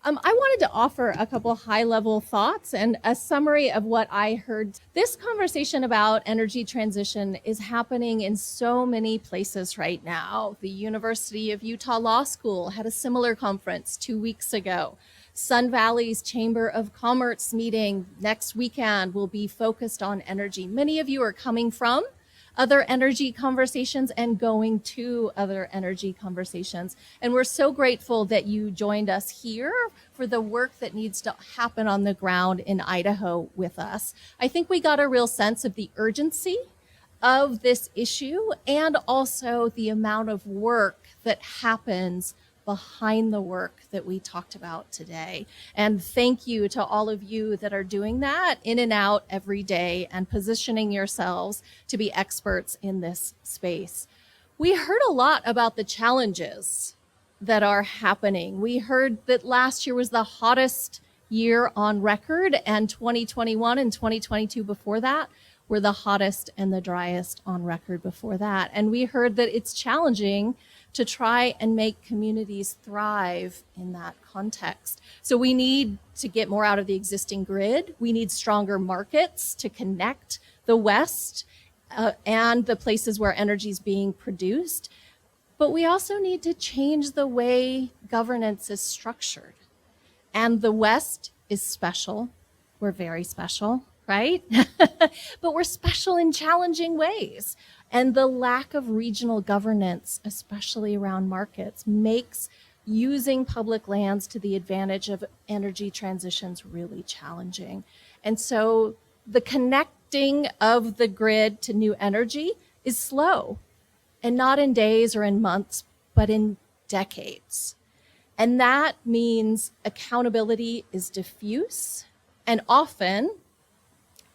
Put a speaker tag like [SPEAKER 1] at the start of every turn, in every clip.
[SPEAKER 1] I wanted to offer a couple high-level thoughts and a summary of what I heard. This conversation about energy transition is happening in so many places right now. The University of Utah Law School had a similar conference 2 weeks ago. Sun Valley's Chamber of Commerce meeting next weekend will be focused on energy. Many of you are coming from other energy conversations and going to other energy conversations. And we're so grateful that you joined us here for the work that needs to happen on the ground in Idaho with us. I think we got a real sense of the urgency of this issue and also the amount of work that happens behind the work that we talked about today. And thank you to all of you that are doing that in and out every day and positioning yourselves to be experts in this space. We heard a lot about the challenges that are happening. We heard that last year was the hottest year on record, and 2021 and 2022 before that were the hottest and the driest on record before that. And we heard that it's challenging to try and make communities thrive in that context. So we need to get more out of the existing grid. We need stronger markets to connect the West and the places where energy is being produced. But we also need to change the way governance is structured. And the West is special. We're very special, right? But we're special in challenging ways. And the lack of regional governance, especially around markets, makes using public lands to the advantage of energy transitions really challenging. And so the connecting of the grid to new energy is slow, and not in days or in months, but in decades. And that means accountability is diffuse, and often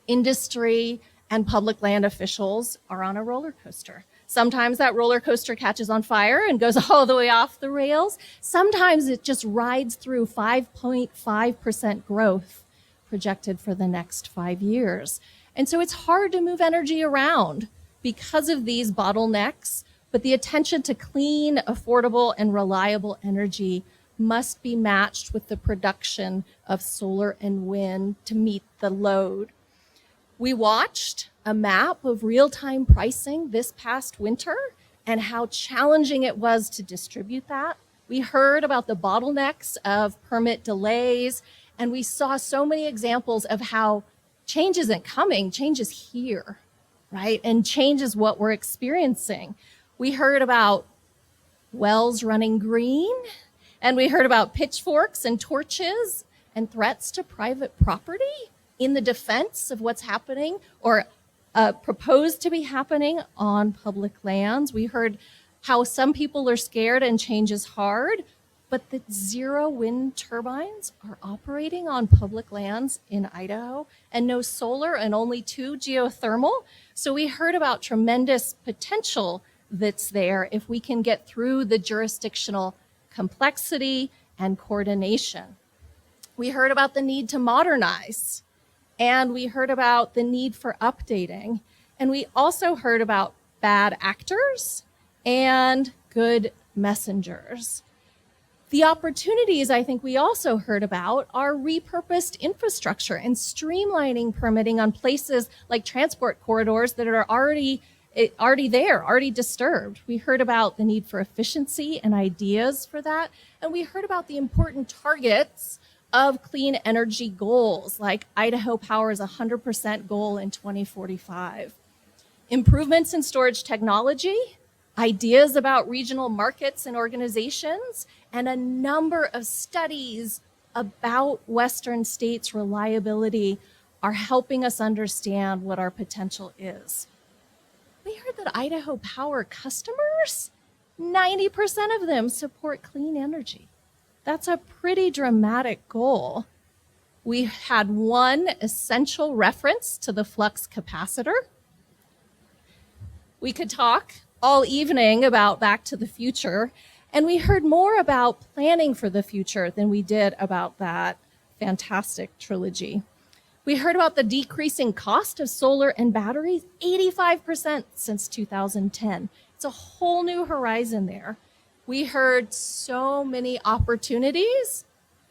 [SPEAKER 1] industry and public land officials are on a roller coaster. Sometimes that roller coaster catches on fire and goes all the way off the rails. Sometimes it just rides through 5.5% growth projected for the next 5 years. And so it's hard to move energy around because of these bottlenecks, but the attention to clean, affordable, and reliable energy must be matched with the production of solar and wind to meet the load. We watched a map of real-time pricing this past winter and how challenging it was to distribute that. We heard about the bottlenecks of permit delays, and we saw so many examples of how change isn't coming, change is here, right? And change is what we're experiencing. We heard about wells running green, and we heard about pitchforks and torches and threats to private property in the defense of what's happening or proposed to be happening on public lands. We heard how some people are scared and change is hard, but that 0 wind turbines are operating on public lands in Idaho and no solar and only 2 geothermal. So we heard about tremendous potential that's there if we can get through the jurisdictional complexity and coordination. We heard about the need to modernize. And we heard about the need for updating. And we also heard about bad actors and good messengers. The opportunities I think we also heard about are repurposed infrastructure and streamlining permitting on places like transport corridors that are already there, already disturbed. We heard about the need for efficiency and ideas for that. And we heard about the important targets of clean energy goals, like Idaho Power's 100% goal in 2045. Improvements in storage technology, ideas about regional markets and organizations, and a number of studies about Western states' reliability are helping us understand what our potential is. We heard that Idaho Power customers, 90% of them support clean energy. That's a pretty dramatic goal. We had one essential reference to the flux capacitor. We could talk all evening about Back to the Future, and we heard more about planning for the future than we did about that fantastic trilogy. We heard about the decreasing cost of solar and batteries, 85% since 2010. It's a whole new horizon there. We heard so many opportunities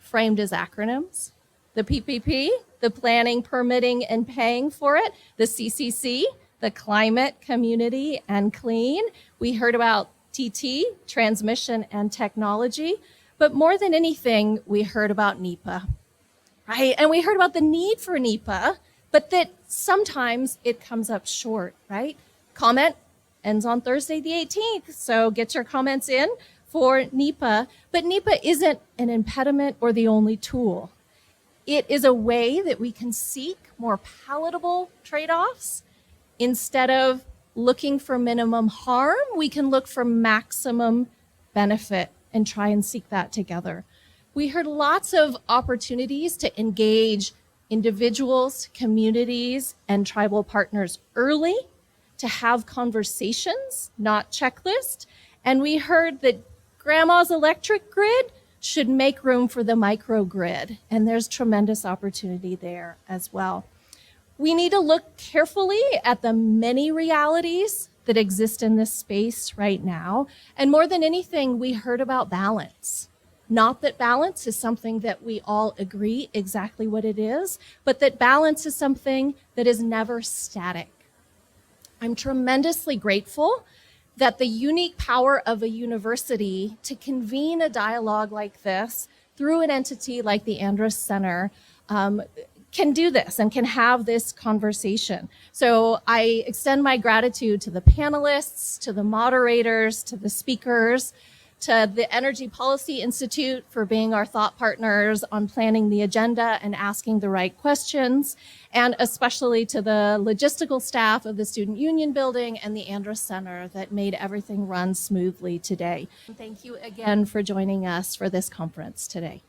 [SPEAKER 1] framed as acronyms. The PPP, the planning, permitting, and paying for it. The CCC, the climate, community, and clean. We heard about TT, transmission and technology. But more than anything, we heard about NEPA, right? And we heard about the need for NEPA, but that sometimes it comes up short, right? Comment ends on Thursday the 18th, so get your comments in for NEPA. But NEPA isn't an impediment or the only tool. It is a way that we can seek more palatable trade-offs. Instead of looking for minimum harm, we can look for maximum benefit and try and seek that together. We heard lots of opportunities to engage individuals, communities, and tribal partners early, to have conversations, not checklists. And we heard that grandma's electric grid should make room for the microgrid, and there's tremendous opportunity there as well. We need to look carefully at the many realities that exist in this space right now. And more than anything, we heard about balance. Not that balance is something that we all agree exactly what it is, but that balance is something that is never static. I'm tremendously grateful that the unique power of a university to convene a dialogue like this through an entity like the Andrus Center can do this and can have this conversation. So I extend my gratitude to the panelists, to the moderators, to the speakers, to the Energy Policy Institute for being our thought partners on planning the agenda and asking the right questions, and especially to the logistical staff of the Student Union Building and the Andrus Center that made everything run smoothly today. Thank you again for joining us for this conference today.